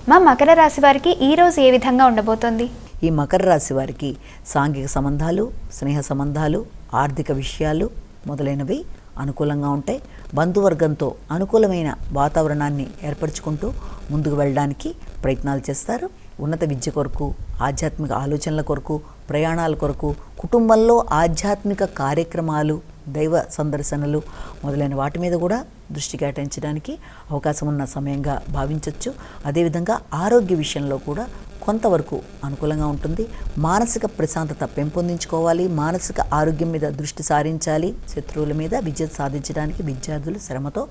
మా మకర రాశి వారికి ఈ రోజు ఏ విధంగా ఉండబోతోంది? ఈ మకర రాశి వారికి సాంఘిక సంబంధాలు, స్నేహ సంబంధాలు, ఆర్థిక విషయాలు మొదలైనవి అనుకూలంగా ఉంటాయి. బంధువర్గంతో అనుకూలమైన వాతావరణాన్ని ఏర్పరచుకుంటూ ముందుకు వెళ్ళడానికి ప్రయత్నాలు చేస్తారు. ఉన్నత విద్య కొరకు, ఆధ్యాత్మిక ఆలోచనల కొరకు, ప్రయాణాల కొరకు, కుటుంబంలో ఆధ్యాత్మిక కార్యక్రమాలు, దైవ సందర్శనలు మొదలైన వాటి మీద కూడా దృష్టి కేటాయించడానికి అవకాశం ఉన్న సమయంగా భావించవచ్చు. అదేవిధంగా ఆరోగ్య విషయంలో కూడా కొంతవరకు అనుకూలంగా ఉంటుంది. మానసిక ప్రశాంతత పెంపొందించుకోవాలి, మానసిక ఆరోగ్యం మీద దృష్టి సారించాలి. శత్రువుల మీద విజయం సాధించడానికి విద్యార్థులు శ్రమతో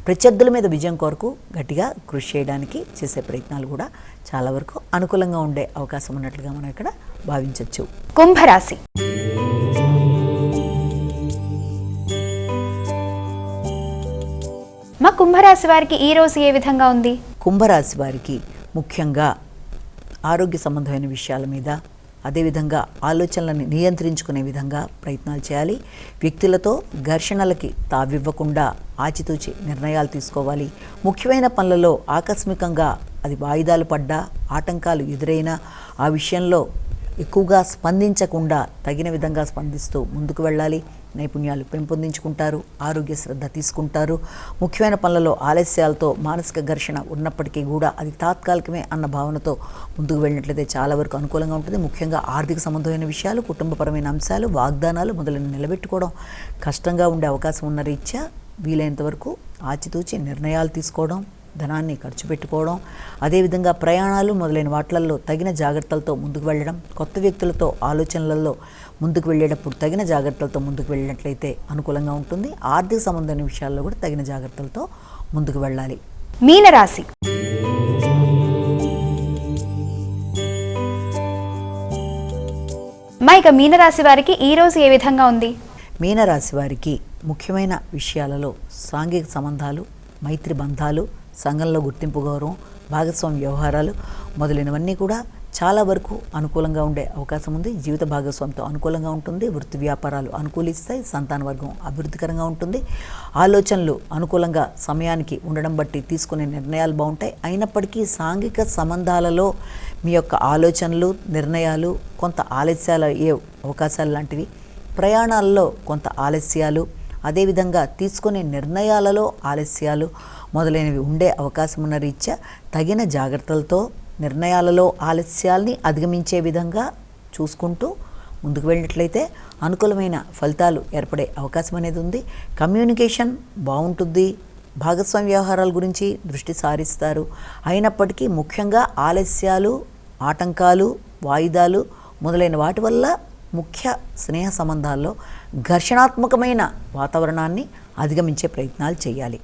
ప్రత్యర్థుల మీద విజయం కొరకు గట్టిగా కృషి చేయడానికి చేసే ప్రయత్నాలు కూడా చాలా వరకు అనుకూలంగా ఉండే అవకాశం ఉన్నట్లుగా మనం ఇక్కడ భావించవచ్చు. కుంభరాశి. మా కుంభరాశి వారికి ఈ రోజు ఏ విధంగా ఉంది? కుంభరాశి వారికి ముఖ్యంగా ఆరోగ్య సంబంధమైన విషయాల మీద, అదేవిధంగా ఆలోచనలను నియంత్రించుకునే విధంగా ప్రయత్నాలు చేయాలి. వ్యక్తులతో ఘర్షణలకి తావివ్వకుండా ఆచితూచి నిర్ణయాలు తీసుకోవాలి. ముఖ్యమైన పనులలో ఆకస్మికంగా అది వాయిదాలు పడ్డా, ఆటంకాలు ఎదురైనా ఆ విషయంలో ఎక్కువగా స్పందించకుండా తగిన విధంగా స్పందిస్తూ ముందుకు వెళ్ళాలి. నైపుణ్యాలు పెంపొందించుకుంటారు, ఆరోగ్య శ్రద్ధ తీసుకుంటారు. ముఖ్యమైన పనులలో ఆలస్యాలతో మానసిక ఘర్షణ ఉన్నప్పటికీ కూడా అది తాత్కాలికమే అన్న భావనతో ముందుకు వెళ్ళినట్లయితే చాలా వరకు అనుకూలంగా ఉంటుంది. ముఖ్యంగా ఆర్థిక సంబంధమైన విషయాలు, కుటుంబపరమైన అంశాలు, వాగ్దానాలు మొదలైన నిలబెట్టుకోవడం కష్టంగా ఉండే అవకాశం ఉన్న రీత్యా వీలైనంత వరకు ఆచితూచి నిర్ణయాలు తీసుకోవడం, ధనాన్ని ఖర్చు పెట్టుకోవడం, అదేవిధంగా ప్రయాణాలు మొదలైన వాటిల్లో తగిన జాగ్రత్తలతో ముందుకు వెళ్ళడం, కొత్త వ్యక్తులతో ఆలోచనలలో ముందుకు వెళ్ళేటప్పుడు తగిన జాగ్రత్తలతో ముందుకు వెళ్ళినట్లయితే అనుకూలంగా ఉంటుంది. ఆర్థిక సంబంధమైన విషయాల్లో కూడా తగిన జాగ్రత్తలతో ముందుకు వెళ్ళాలి. మీనరాశి. ఇక మీనరాశి వారికి ఈ రోజు ఏ విధంగా ఉంది? మీనరాశి వారికి ముఖ్యమైన విషయాలలో సాంఘిక సంబంధాలు, మైత్రి బంధాలు, సంఘంలో గుర్తింపు, గౌరవం, భాగస్వామ్య వ్యవహారాలు మొదలైనవన్నీ కూడా చాలా వరకు అనుకూలంగా ఉండే అవకాశం ఉంది. జీవిత భాగస్వామితో అనుకూలంగా ఉంటుంది. వృత్తి వ్యాపారాలు అనుకూలిస్తాయి. సంతాన వర్గం అభివృద్ధికరంగా ఉంటుంది. ఆలోచనలు అనుకూలంగా సమయానికి ఉండడం బట్టి తీసుకునే నిర్ణయాలు బాగుంటాయి. అయినప్పటికీ సాంఘిక సంబంధాలలో మీ యొక్క ఆలోచనలు, నిర్ణయాలు కొంత ఆలస్యాలు అయ్యే అవకాశాలు లాంటివి, ప్రయాణాల్లో కొంత ఆలస్యాలు, అదేవిధంగా తీసుకునే నిర్ణయాలలో ఆలస్యాలు మొదలైనవి ఉండే అవకాశం ఉన్న రీత్యా తగిన జాగ్రత్తలతో నిర్ణయాలలో ఆలస్యాల్ని అధిగమించే విధంగా చూసుకుంటూ ముందుకు వెళ్ళినట్లయితే అనుకూలమైన ఫలితాలు ఏర్పడే అవకాశం అనేది ఉంది. కమ్యూనికేషన్ బాగుంటుంది. భాగస్వామ్య వ్యవహారాల గురించి దృష్టి సారిస్తారు. అయినప్పటికీ ముఖ్యంగా ఆలస్యాలు, ఆటంకాలు, వాయిదాలు మొదలైన వాటి వల్ల ముఖ్య స్నేహ సంబంధాల్లో ఘర్షణాత్మకమైన వాతావరణాన్ని అధిగమించే ప్రయత్నాలు చేయాలి.